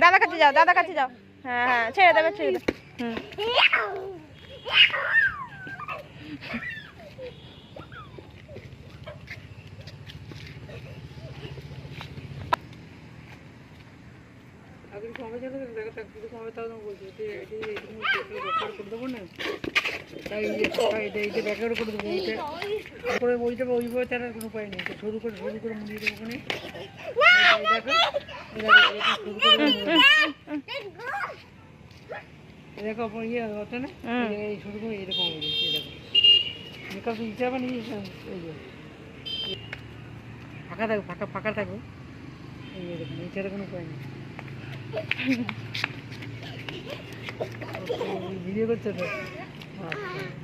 দাদা কাছে যাও, দাদা কাছে যাও। হ্যাঁ হ্যাঁ, ছেড়ে দেবে, ছেড়ে দেবে। ওইভাবে তার কোনো উপায় নেই, সরু করে মুড়িয়ে দেবো ওখানে। দেখো ইয়ে হচ্ছে না, এই শুরু করে এরকম মেকআপ দিতে হবে না। ফাঁকা থাকবে, ফাঁকা থাকবে, এইরকম এছাড়া কোনো উপায় নেই। ভিডিও করছে তো। আচ্ছা।